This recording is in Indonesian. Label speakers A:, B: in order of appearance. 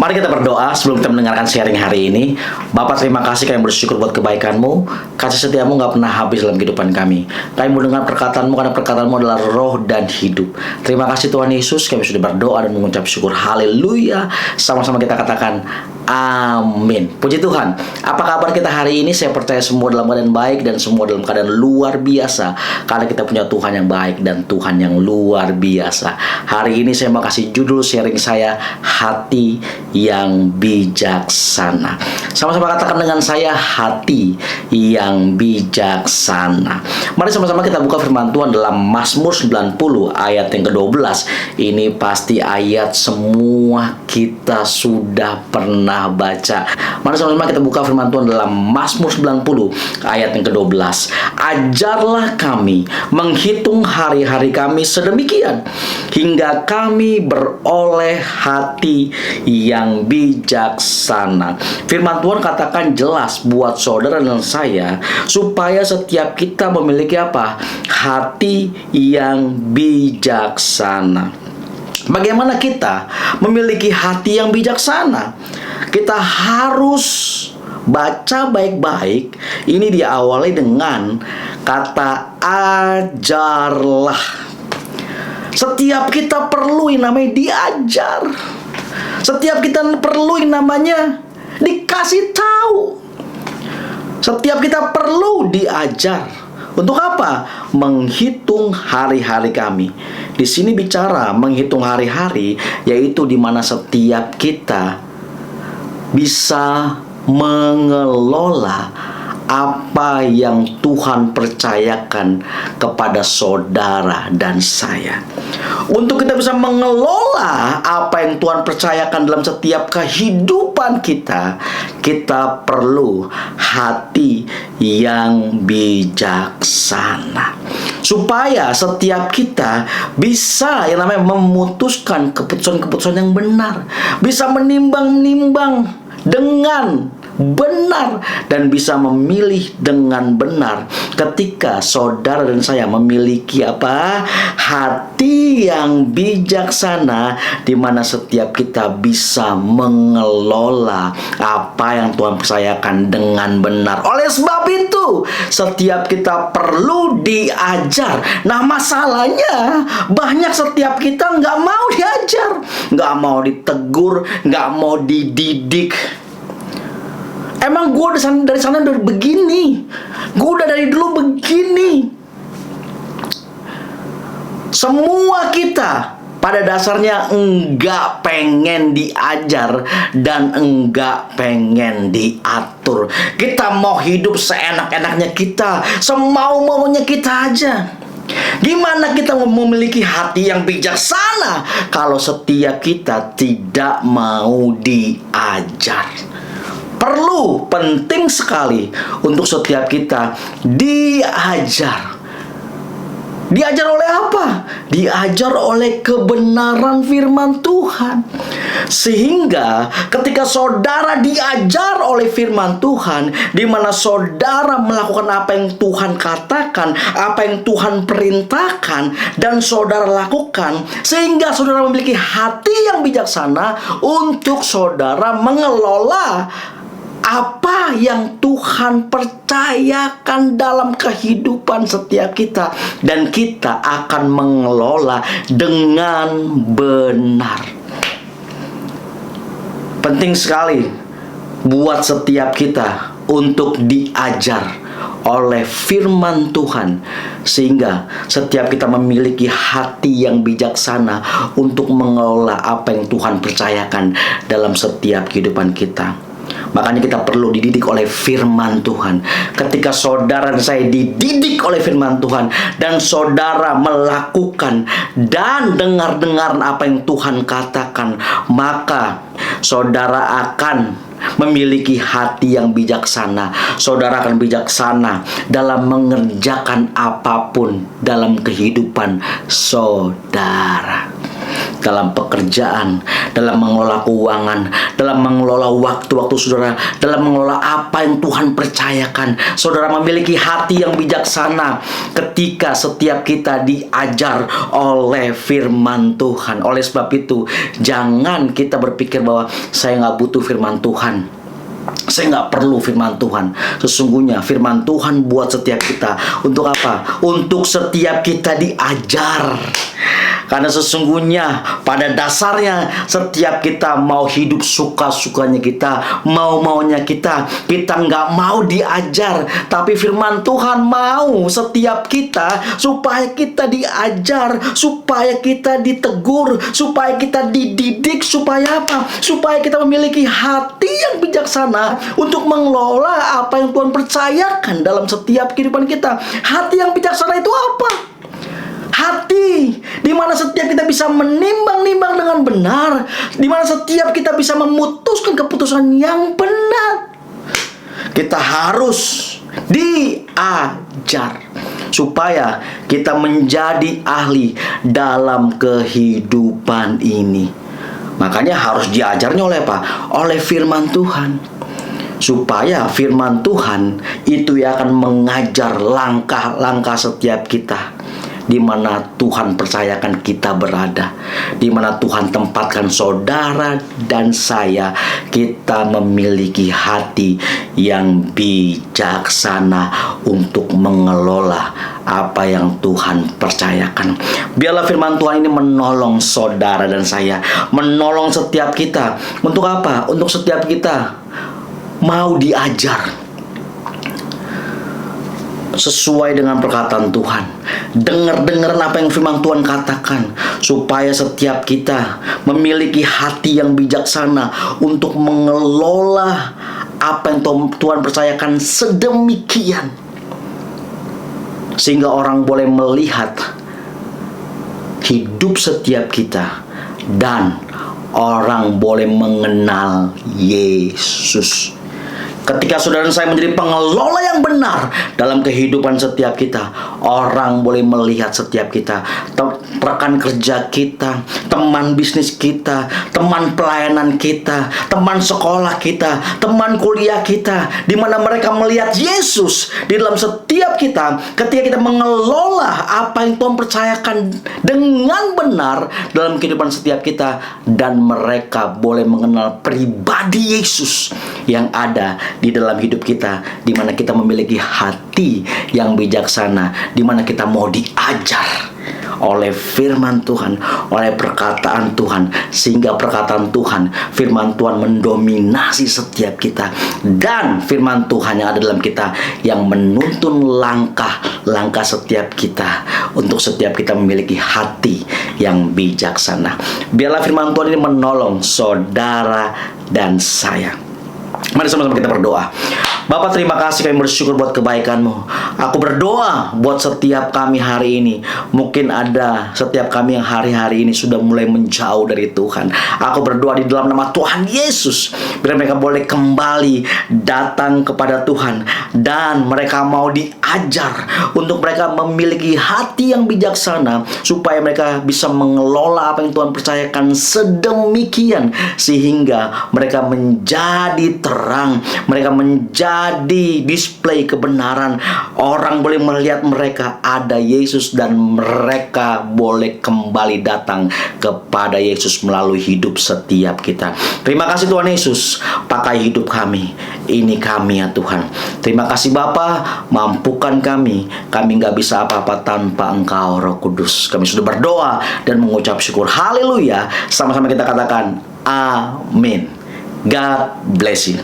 A: Mari kita berdoa sebelum kita mendengarkan sharing hari ini. Bapa, terima kasih, kami bersyukur buat kebaikan-Mu. Kasih setiamu gak pernah habis dalam kehidupan kami. Kami mendengar perkataan-Mu karena perkataan-Mu adalah roh dan hidup. Terima kasih Tuhan Yesus, kami sudah berdoa dan mengucap syukur. Haleluya. Sama-sama kita katakan amin. Puji Tuhan. Apa kabar kita hari ini? Saya percaya semua dalam keadaan baik dan semua dalam keadaan luar biasa. Karena kita punya Tuhan yang baik dan Tuhan yang luar biasa. Hari ini saya mau kasih judul sharing saya, hati yang bijaksana. Sama-sama katakan dengan saya, hati yang bijaksana. Mari sama-sama kita buka firman Tuhan dalam Mazmur 90 ayat yang ke-12. Ini pasti ayat semua kita sudah pernah baca. Mari sama-sama kita buka firman Tuhan dalam Mazmur 90 ayat yang ke-12. Ajarlah kami menghitung hari-hari kami sedemikian, hingga kami beroleh hati yang bijaksana. Firman Tuhan katakan jelas buat saudara dan saya, supaya setiap kita memiliki apa? Hati yang bijaksana. Bagaimana kita memiliki hati yang bijaksana? Kita harus baca baik-baik. Ini diawali dengan kata ajarlah. Setiap kita perlu yang namanya diajar. Setiap kita perlu yang namanya dikasih tahu. Setiap kita perlu diajar. Untuk apa? Menghitung hari-hari kami. Di sini bicara menghitung hari-hari, yaitu di mana setiap kita bisa mengelola apa yang Tuhan percayakan kepada saudara dan saya. Untuk kita bisa mengelola apa yang Tuhan percayakan dalam setiap kehidupan kita, kita perlu hati yang bijaksana. Supaya setiap kita bisa yang namanya memutuskan keputusan-keputusan yang benar, bisa menimbang-nimbang dengan benar, dan bisa memilih dengan benar. Ketika saudara dan saya memiliki apa? Hati yang bijaksana, di mana setiap kita bisa mengelola apa yang Tuhan percayakan dengan benar. Oleh sebab itu, setiap kita perlu diajar. Nah, masalahnya banyak setiap kita nggak mau diajar, nggak mau ditegur, nggak mau dididik. Emang gue dari sana udah begini, gue udah dari dulu begini. Semua kita pada dasarnya enggak pengen diajar dan enggak pengen diatur. Kita mau hidup seenak-enaknya kita, semau-maunya kita aja. Gimana kita memiliki hati yang bijaksana kalau setiap kita tidak mau diajar? Perlu, penting sekali untuk setiap kita diajar. Diajar oleh apa? Diajar oleh kebenaran firman Tuhan. Sehingga ketika saudara diajar oleh firman Tuhan, di mana saudara melakukan apa yang Tuhan katakan, apa yang Tuhan perintahkan, dan saudara lakukan, sehingga saudara memiliki hati yang bijaksana untuk saudara mengelola apa yang Tuhan percayakan dalam kehidupan setiap kita, dan kita akan mengelola dengan benar. Penting sekali buat setiap kita untuk diajar oleh firman Tuhan, sehingga setiap kita memiliki hati yang bijaksana untuk mengelola apa yang Tuhan percayakan dalam setiap kehidupan kita. Makanya kita perlu dididik oleh firman Tuhan. Ketika saudara dan saya dididik oleh firman Tuhan, dan saudara melakukan dan dengar-dengar apa yang Tuhan katakan, maka saudara akan memiliki hati yang bijaksana. Saudara akan bijaksana dalam mengerjakan apapun dalam kehidupan saudara. dalam pekerjaan, dalam mengelola keuangan, dalam mengelola waktu-waktu saudara, dalam mengelola apa yang Tuhan percayakan. Saudara memiliki hati yang bijaksana ketika setiap kita diajar oleh firman Tuhan. Oleh sebab itu, jangan kita berpikir bahwa saya nggak butuh firman Tuhan, saya nggak perlu firman Tuhan. Sesungguhnya firman Tuhan buat setiap kita. Untuk apa? Untuk setiap kita diajar. Karena sesungguhnya pada dasarnya setiap kita mau hidup suka-sukanya kita, mau-maunya kita. Kita nggak mau diajar. Tapi firman Tuhan mau setiap kita supaya kita diajar, supaya kita ditegur, supaya kita dididik. Supaya apa? Supaya kita memiliki hati yang bijaksana untuk mengelola apa yang Tuhan percayakan dalam setiap kehidupan kita. Hati yang bijaksana itu apa? Hati di mana setiap kita bisa menimbang-nimbang dengan benar, di mana setiap kita bisa memutuskan keputusan yang benar. Kita harus diajar supaya kita menjadi ahli dalam kehidupan ini. Makanya harus diajarnya oleh apa? Oleh firman Tuhan. Supaya firman Tuhan itu yang akan mengajar langkah-langkah setiap kita, di mana Tuhan percayakan kita berada, di mana Tuhan tempatkan saudara dan saya. Kita memiliki hati yang bijaksana untuk mengelola apa yang Tuhan percayakan. Biarlah firman Tuhan ini menolong saudara dan saya, menolong setiap kita. Untuk apa? Untuk setiap kita mau diajar sesuai dengan perkataan Tuhan. Dengar-dengaran apa yang firman Tuhan katakan, supaya setiap kita memiliki hati yang bijaksana untuk mengelola apa yang Tuhan percayakan sedemikian, sehingga orang boleh melihat hidup setiap kita dan orang boleh mengenal Yesus. Ketika saudara dan saya menjadi pengelola yang benar dalam kehidupan setiap kita, orang boleh melihat setiap kita, rekan kerja kita, teman bisnis kita, teman pelayanan kita, teman sekolah kita, teman kuliah kita, di mana mereka melihat Yesus di dalam setiap kita ketika kita mengelola apa yang Tuhan percayakan dengan benar dalam kehidupan setiap kita, dan mereka boleh mengenal pribadi Yesus yang ada di dalam hidup kita, di mana kita memiliki hati yang bijaksana, di mana kita mau diajar oleh firman Tuhan, oleh perkataan Tuhan, sehingga perkataan Tuhan, firman Tuhan mendominasi setiap kita, dan firman Tuhan yang ada dalam kita yang menuntun langkah-langkah setiap kita, untuk setiap kita memiliki hati yang bijaksana. Biarlah firman Tuhan ini menolong saudara dan saya. Mari sama-sama kita berdoa. Bapa, terima kasih, kami bersyukur buat kebaikan-Mu. Aku berdoa buat setiap kami hari ini. Mungkin ada setiap kami yang hari-hari ini sudah mulai menjauh dari Tuhan. Aku berdoa di dalam nama Tuhan Yesus, biar mereka boleh kembali datang kepada Tuhan, dan mereka mau diajar untuk mereka memiliki hati yang bijaksana, supaya mereka bisa mengelola apa yang Tuhan percayakan sedemikian, sehingga mereka menjadi terang, mereka menjadi display kebenaran. Orang boleh melihat mereka ada Yesus, dan mereka boleh kembali datang kepada Yesus melalui hidup setiap kita. Terima kasih Tuhan Yesus, pakai hidup kami. Ini kami ya Tuhan. Terima kasih Bapa, mampukan kami. Kami nggak bisa apa-apa tanpa Engkau Roh Kudus. Kami sudah berdoa dan mengucap syukur. Haleluya. Sama-sama kita katakan amin. God bless you.